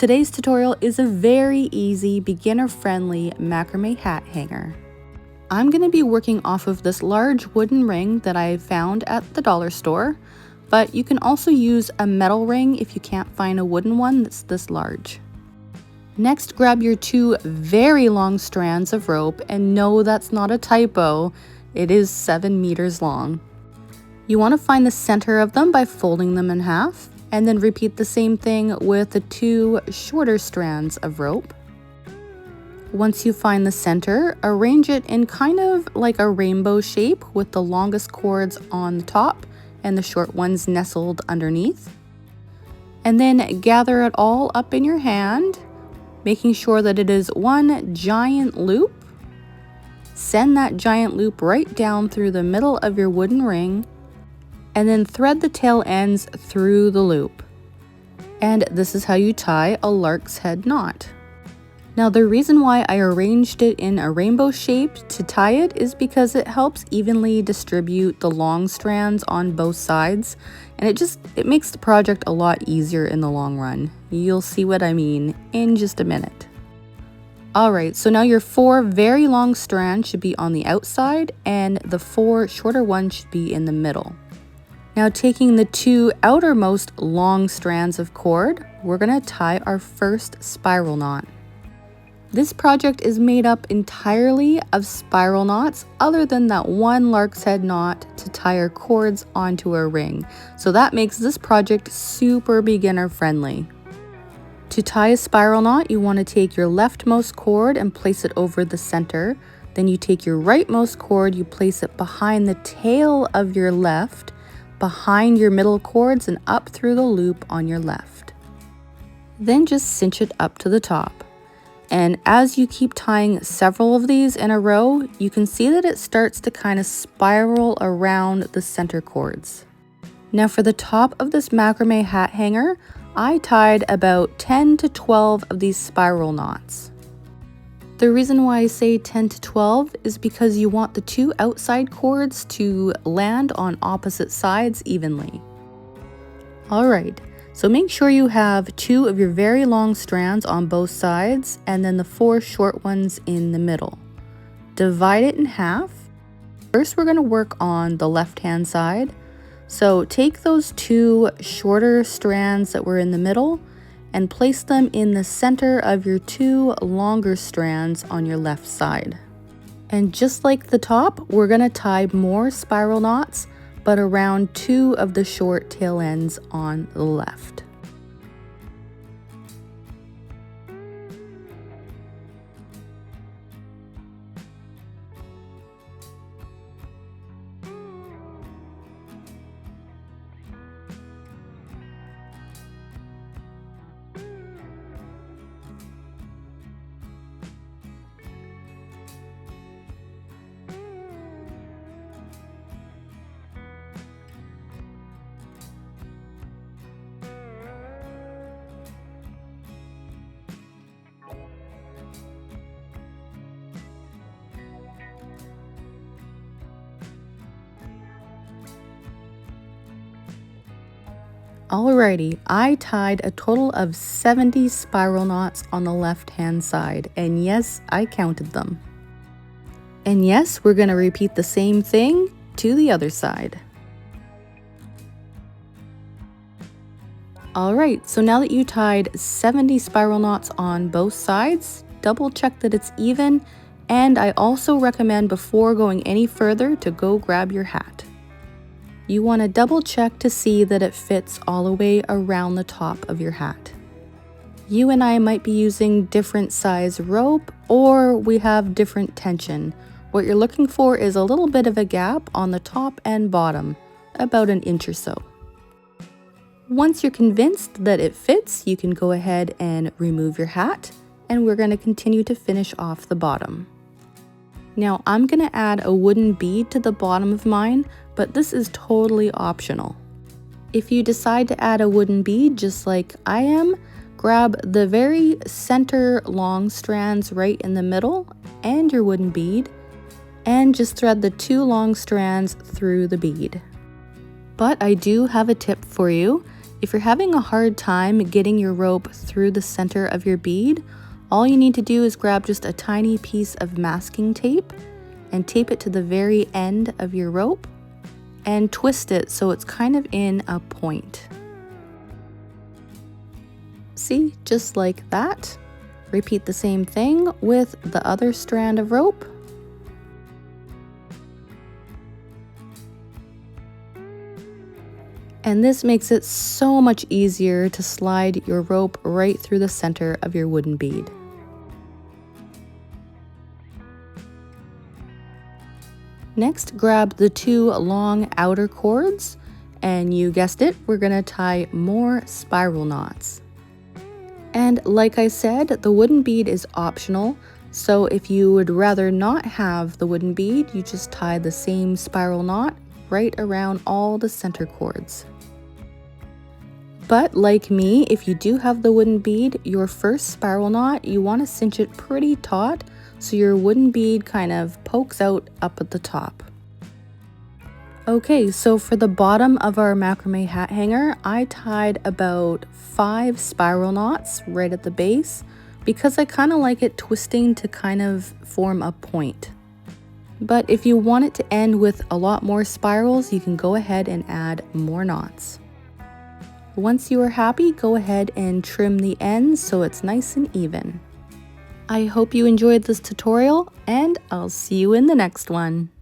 today's tutorial is a very easy, beginner-friendly macrame hat hanger. I'm going to be working off of this large wooden ring that I found at the dollar store, but you can also use a metal ring if you can't find a wooden one that's this large. Next, grab your two very long strands of rope, and no, that's not a typo, it is 7 meters long. You want to find the center of them by folding them in half, and then repeat the same thing with the two shorter strands of rope. Once you find the center, arrange it in kind of like a rainbow shape with the longest cords on the top and the short ones nestled underneath. And then gather it all up in your hand, making sure that it is one giant loop. Send that giant loop right down through the middle of your wooden ring, and then thread the tail ends through the loop. And this is how you tie a lark's head knot. Now, the reason why I arranged it in a rainbow shape to tie it is because it helps evenly distribute the long strands on both sides, and it makes the project a lot easier in the long run. You'll see what I mean in just a minute. Alright, so now your 4 very long strands should be on the outside, and the 4 shorter ones should be in the middle. Now, taking the 2 outermost long strands of cord, we're going to tie our first spiral knot. This project is made up entirely of spiral knots, other than that one lark's head knot to tie our cords onto our ring. So that makes this project super beginner friendly. To tie a spiral knot, you want to take your leftmost cord and place it over the center. Then you take your rightmost cord, you place it behind the tail of your left, behind your middle cords, and up through the loop on your left. Then just cinch it up to the top. And as you keep tying several of these in a row, you can see that it starts to kind of spiral around the center cords. Now, for the top of this macrame hat hanger, I tied about 10 to 12 of these spiral knots. The reason why I say 10 to 12 is because you want the 2 outside cords to land on opposite sides evenly. Alright, so make sure you have 2 of your very long strands on both sides and then the 4 short ones in the middle. Divide it in half. First, we're going to work on the left-hand side. So take those 2 shorter strands that were in the middle and place them in the center of your 2 longer strands on your left side. And just like the top, we're going to tie more spiral knots, but around 2 of the short tail ends on the left. Alrighty, I tied a total of 70 spiral knots on the left-hand side, and yes, I counted them. And yes, we're going to repeat the same thing to the other side. Alright, so now that you tied 70 spiral knots on both sides, double check that it's even, and I also recommend before going any further to go grab your hat. You want to double check to see that it fits all the way around the top of your hat. You and I might be using different size rope, or we have different tension. What you're looking for is a little bit of a gap on the top and bottom, about an inch or so. Once you're convinced that it fits, you can go ahead and remove your hat, and we're going to continue to finish off the bottom. Now, I'm going to add a wooden bead to the bottom of mine, but this is totally optional. If you decide to add a wooden bead just like I am, grab the very center long strands right in the middle and your wooden bead, and just thread the 2 long strands through the bead. But I do have a tip for you. If you're having a hard time getting your rope through the center of your bead, all you need to do is grab just a tiny piece of masking tape and tape it to the very end of your rope and twist it so it's kind of in a point. See, just like that. Repeat the same thing with the other strand of rope. And this makes it so much easier to slide your rope right through the center of your wooden bead. Next, grab the 2 long outer cords, and you guessed it, we're gonna tie more spiral knots. And like I said, the wooden bead is optional, so if you would rather not have the wooden bead, you just tie the same spiral knot right around all the center cords. But like me, if you do have the wooden bead, your first spiral knot, you want to cinch it pretty taut so your wooden bead kind of pokes out up at the top. Okay, so for the bottom of our macrame hat hanger, I tied about 5 spiral knots right at the base because I kind of like it twisting to kind of form a point. But if you want it to end with a lot more spirals, you can go ahead and add more knots. Once you are happy, go ahead and trim the ends so it's nice and even. I hope you enjoyed this tutorial, and I'll see you in the next one.